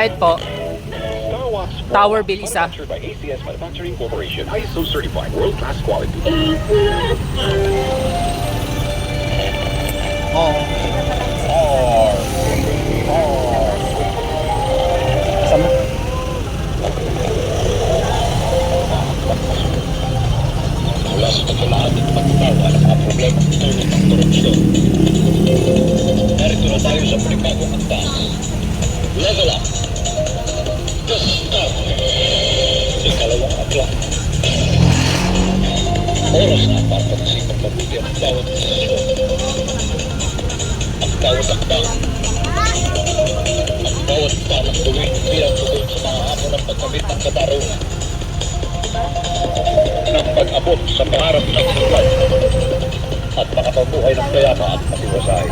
Bakit po? Tower Bill isa. Manufactured by ACS Manufacturing Corporation, ISO certified, world-class quality. Oo. Sama. Mula sa pagkalahat at pagkatawa ng mga problema ng tulong ng korupsyon. Narito na tayo sa panibagong antas. Level up. Just start. Ikalawang aklat. Oras na para pag-isipang mabuti ang bawat desisyon. Ang bawat akbang. Ang bawat palang gawin bilang tugon sa mga hamon ng pagkamit ng katarungan. Ng pag-abot sa pangarap ng buhay at makapabuhay ng kayama at matiwasay.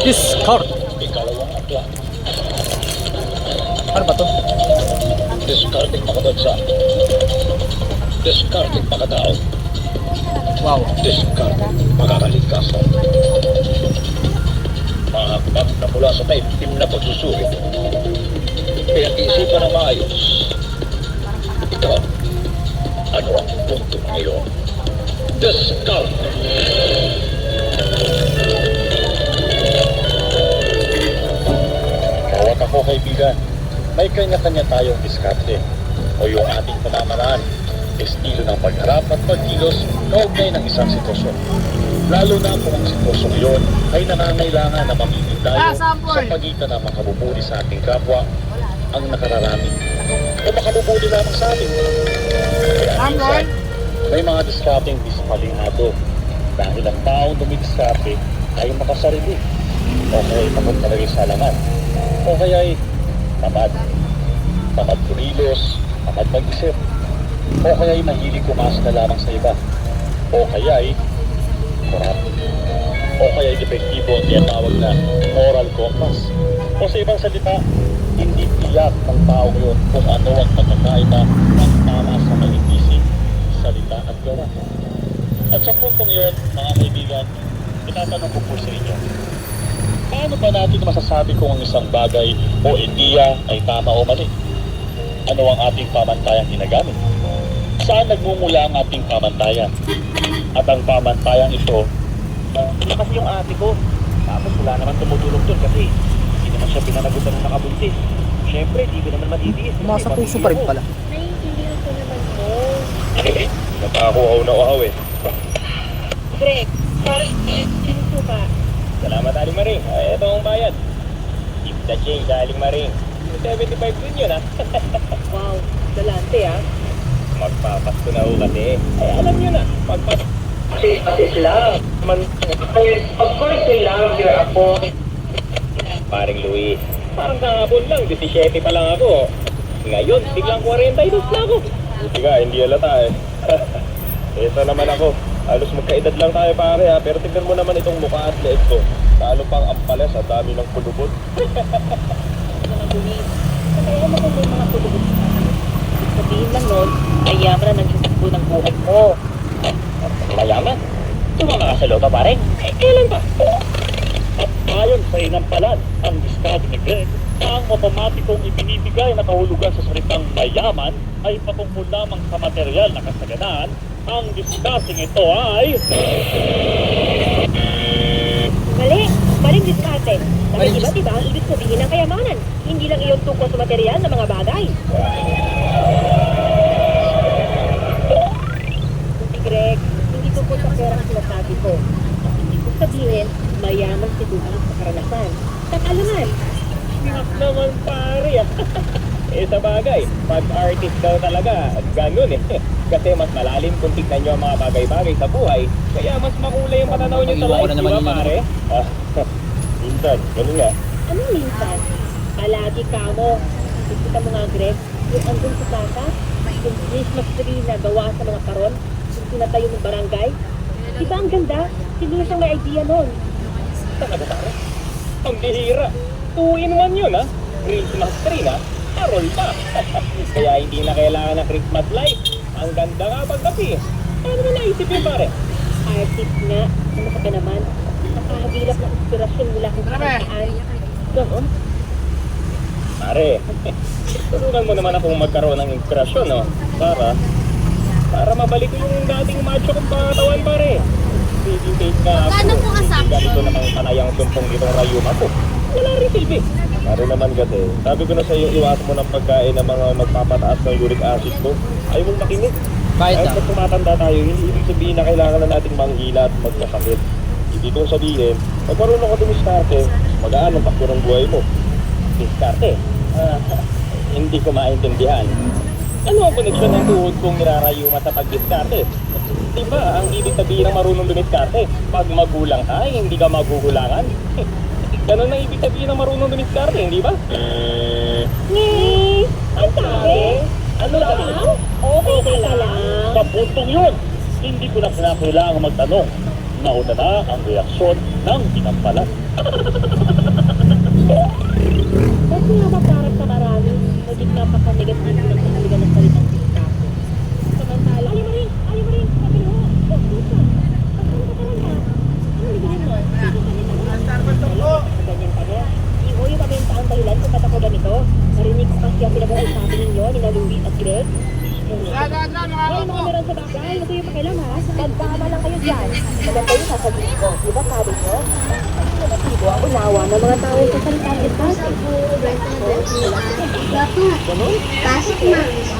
Discard. Ikalawang aklat. Ano ba to? Discarding makabansa. Discarding makatao. Wow. Discarding makakaligtasan. Mga hakbang na mula sa taimtim na pagsusulit. Kaya isipan na maayos. Ikaw, ano ang punto ngayon? Discard! Bawat ako, kaibigan, may kanya-kanya tayong diskarte o yung ating pamamaraan, estilo ng pagharap at pagkilos kaugnay ng isang sitwasyon. Lalo na kung ang sitwasyon yun ay nangangailangan na mamili tayo sa pagitan ng makabubuli sa ating kapwa ang nakararami o makabubuli lamang sa atin. Kaya minsan, may mga diskarteng disiplinado dahil ang taong dumidiskarte ay makasarili o kaya takot talaga sa laman o kaya ay tamad kumilos, tamad mag-isip o kaya ay mahilig kumasa na lamang sa iba o kaya ay korap o kaya ay depektibo ang tinatawag na moral compass o sa ibang salita, hindi tiyak ng tao yun kung ano ang pagkakaiba ng tama sa maling isip, salita at gawa. At sa puntong yun, mga kaibigan, itatanong ko po sa inyo, paano ba natin masasabi kung ang isang bagay o ideya ay tama o mali? Ano ang ating pamantayang ginagamit? Saan nagmumula ang ating pamantayan? At ang pamantayang ito, kasi yung ate ko, tapos wala naman tumutulong doon kasi hindi naman siya pinanagutan ng nakabuntis. Siyempre, hindi ko naman matitiis. Masa puso pa rin pala. Naiintindihan ko naman po. Nakakuhaw na uhaw eh. Greg, parang sino ka? Salamat, Aling Maring. Ito ang bayad. Keep the change, Aling Maring. 75 din yun, ha? Wow, galante ah. Magpapasko na ho kasi. Ay, alam nyo na. Kasi sila, of course they love your apo. Paring Luis, parang kahapon lang, 17 pa lang ako. Ngayon, biglang 42 na ako. Buti nga, hindi halata eh. Ito naman ako. Halos magkaedad lang tayo pare ha, pero tignan mo naman itong mukha at leeg ko. Talo pang ampales, ang dami ng pulubot. Mga Luis, kaya mo kung may mga tulog sa akin. Sabihin lang nun, ayaman na nagsusubo ng buhay mo. Mayaman? Tumama ka sa loob pare? Eh, kailan pa? At ayon sa inampalan, ang diskarte ni Greg, ang otomatikong ibinibigay na kahulugan sa salitang mayaman ay patungkol lamang sa material na kasaganaan. Ang discarding ito ay... Mali, maling diskarte. Dahil Maling iba't iba ang ibig sabihin ng kayamanan. Hindi lang iyon tungkol sa material na mga bagay. Si Greg, hindi tungkol sa perang sinasabi ko. Ang ibig kong sabihin, mayaman si Luis sa karanasan. Sa kaalaman. Sinak naman pare ah. Eh sa bagay, pag artist daw talaga, ganun eh. Kasi mas malalim kung tignan nyo ang mga bagay-bagay sa buhay, kaya mas makulay yung patanaw nyo sa Maiwan ko life, na di naman ba yun. pare? Ah, minsan, ganun nga. Anong minsan? Palagi ka mo. Kita mo nga, Greg, yung andun sa plaza, yung Christmas tree na gawa sa mga paron, yung tinatayo ng barangay. Di ba ang ganda? Si Luis ang may idea nun. Talaga pare? Ang bihira. 2-in-1 yun ah. Christmas tree na, parol pa. Kaya hindi na kailangan ng Christmas light. Ang ganda nga paggabi. Paano mo naisip yun pare? Artist nga, ano ka naman? Nakahagilap ng inspirasyon mula kung saan. Ganon, pare. Tulungan mo naman akong magkaroon ng inspirasyon, no? Para mabalik ko yung dating macho kong katawan, pare. Baby face nga ako. Magkano po assumption? Ganito namang panayang sumpong nitong rayuma ko. Wala rin silbi. Pare naman kasi, sabi ko na sa iyo, iwasan mo ng pagkain ng mga magpapataas ng uric acid mo. Ayaw mong makinig. Kahit Kahit na. pag tumatanda tayo, hindi ibig sabihin na kailangan na nating manghila at magkasakit. Hindi kong sabihin, pag marunong ka dumiskarte, magaan ang takbo ng buhay mo. Diskarte? Hindi ko maintindihan. Ano ang koneksyon ng tuhod kong nirarayuma sa pagdiskarte? Diba, ang ibig sabihin ng marunong dumiskarte, pag magulang ka, hindi ka magugulangan. Ganun ang ibig sabihin ng marunong dumiskarte, hindi ba? Ang sabi? Ano lang? Okay ka lang. Sa puntong yun, hindi ko na kinakailangan magtanong. Nauna na ang reaksyon ng tinampalan. Kasi nga ba parang sa marami, naging napaka-negatibo ng kahaligan ng salitang diskarte. Samantala, ayaw mo rin, sabi mo, pusa. Pagkano ka rin na? Ano nilingin mo? Ganyan ka na. Iho yung pamenta ang dahilan kung ba't ako ganito. Narinig ko kasi ang pinag-uusapan ninyo ni na Louie at Greg. Ay, mga meron sa background. Huwag kayo pakialam ha. Nagkama lang kayo dyan. Maganda yung sasabihin ko. Di ba sabi nyo? Negatibo ang unawa ng mga tao sa salitang diskarte. Pasok, ma'am.